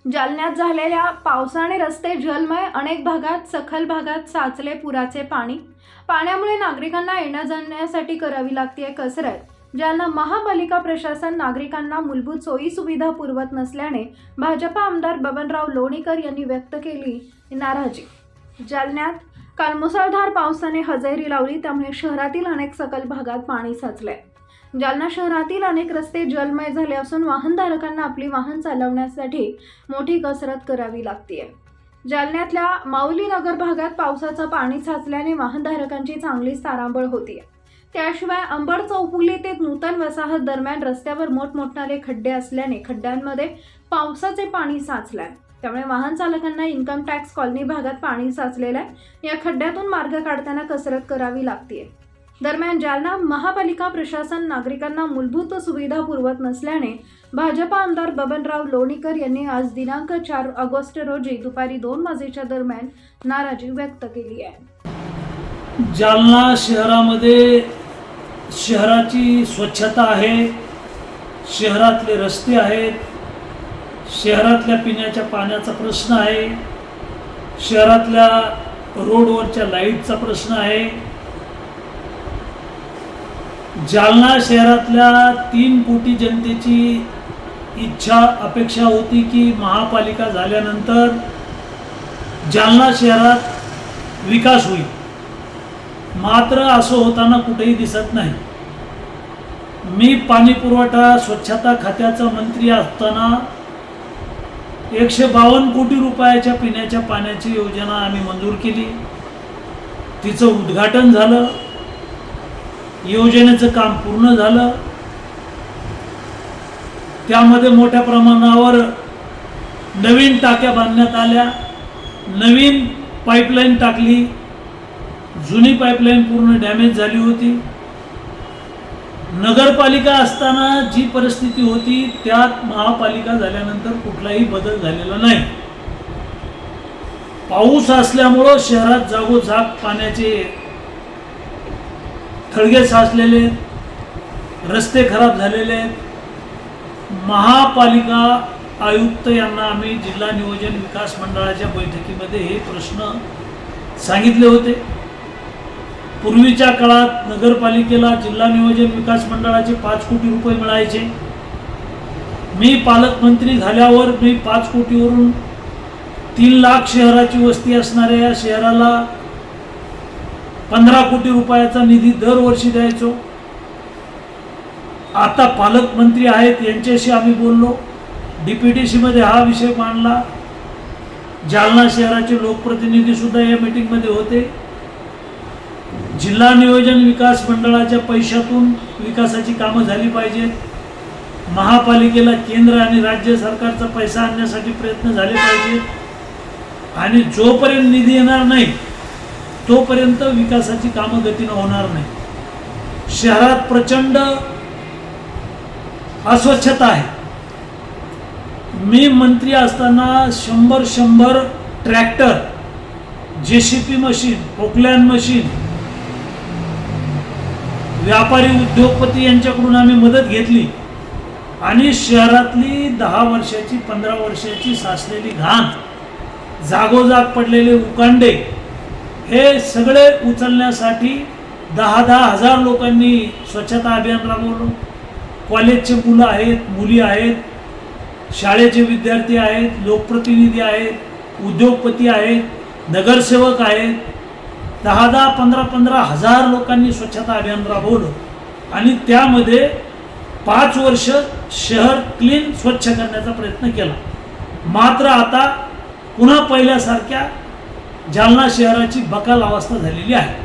जालन्यात झालेल्या पावसाने रस्ते जलमय, अनेक भागात सखल भागात साचले पुराचे पाणी। पाण्यामुळे नागरिकांना येण्या जाण्यासाठी करावी लागते कसरत। जालना महापालिका प्रशासन नागरिकांना मूलभूत सोयी सुविधा पुरवत नसल्याने भाजपा आमदार बबनराव लोणीकर यांनी व्यक्त केली नाराजी। जालन्यात काल मुसळधार पावसाने हजेरी लावली, त्यामुळे शहरातील अनेक सखल भागात पाणी साचले। जालना शहरातील अनेक रस्ते जलमय झाले असून वाहनधारकांना आपली वाहन चालवण्यासाठी मोठी कसरत करावी लागते। जालन्यातल्या माऊली नगर भागात पावसाचं पाणी साचल्याने वाहनधारकांची चांगलीच तारांबळ होती। त्याशिवाय अंबड चौफुली ते नूतन वसाहत दरम्यान रस्त्यावर मोठमोठाले खड्डे असल्याने खड्ड्यांमध्ये पावसाचे पाणी साचले, त्यामुळे वाहन चालकांना इन्कम टॅक्स कॉलनी भागात पाणी साचलेलं आहे। या खड्ड्यातून मार्ग काढताना कसरत करावी लागते। दरम्यान जालना महापालिका प्रशासन नागरिकांना मूलभूत सुविधा पुरवत नसल्याने भाजपा आमदार बबनराव लोणीकर यांनी आज दिनांक 4 ऑगस्ट रोजी दुपारी 2 वाजेच्या दरम्यान नाराजी व्यक्त केली आहे। जालना शहरामध्ये शहराची स्वच्छता आहे, शहरातले रस्ते आहेत, शहरातल्या पिण्याच्या पाण्याचा प्रश्न आहे, शहरातल्या रोडवरच्या लाईटचा प्रश्न आहे। जालना शहरातल्या 3 कोटी जनतेची इच्छा अपेक्षा होती की महापालिका झाल्यानंतर जालना शहरात विकास होईल, मात्र असं होताना कुठेही दिसत नाही। मी पाणी पुरवठा स्वच्छता खात्याचा मंत्री असताना 152 कोटी रुपयाच्या पिण्याच्या पाण्याची योजना आम्ही मंजूर केली, तिचं उद्घाटन झालं, योजनेचं काम पूर्ण झालं। त्यामध्ये मोठ्या प्रमाणावर नवीन टाक्या बांधण्यात आल्या, नवीन पाईपलाईन टाकली, जुनी पाईपलाईन पूर्ण डॅमेज झाली होती। नगरपालिका असताना जी परिस्थिती होती त्यात महापालिका झाल्यानंतर कुठलाही बदल झालेला नाही। पाऊस असल्यामुळं शहरात जागोजाग पाण्याचे खळगे साचलेले, रस्ते खराब झालेले। महापालिका आयुक्त यांना आम्ही जिल्हा नियोजन विकास मंडळाच्या बैठकीमध्ये हे प्रश्न सांगितले होते। पूर्वीच्या काळात नगरपालिकेला जिल्हा नियोजन विकास मंडळाचे 5 कोटी रुपये मिळायचे। मी पालकमंत्री झाल्यावर मी 5 कोटीवरून 3 लाख शहराची वस्ती असणाऱ्या या शहराला 15 कोटी रुपयाचा निधी दरवर्षी द्यायचो। आता पालकमंत्री आहेत, यांच्याशी आम्ही बोललो, DPTC मध्ये हा विषय मांडला। जालना शहराचे लोकप्रतिनिधी सुद्धा या मीटिंगमध्ये होते। जिल्हा नियोजन विकास मंडळाच्या पैशातून विकासाची कामं झाली पाहिजेत। महापालिकेला केंद्र आणि राज्य सरकारचा पैसा आणण्यासाठी प्रयत्न झाले पाहिजेत आणि जोपर्यंत निधी येणार नाही तोपर्यंत विकासाची कामं गतीनं होणार नाही। शहरात प्रचंड अस्वच्छता आहे। मी मंत्री असताना 100 tractor, JCP machine, Poclain machine, व्यापारी उद्योगपती यांच्याकडून आम्ही मदत घेतली आणि शहरातली 10 वर्षाची 15 वर्षाची साचलेली घाण, जागोजाग पडलेले उकांडे हे सगळे उचलण्यासाठी 10-10 हजार लोकांनी स्वच्छता अभियान राबवलं। कॉलेजचे मुलं आहेत, मुली आहेत, शाळेचे विद्यार्थी आहेत, लोकप्रतिनिधी आहेत, उद्योगपती आहेत, नगरसेवक आहेत, 10-10, 15-15 हजार लोकांनी स्वच्छता अभियान राबवलं आणि त्यामध्ये 5 वर्ष शहर क्लीन स्वच्छ करण्याचा प्रयत्न केला। मात्र आता पुन्हा पहिल्यासारख्या जालना शहराची बकाल अवस्था झालेली आहे।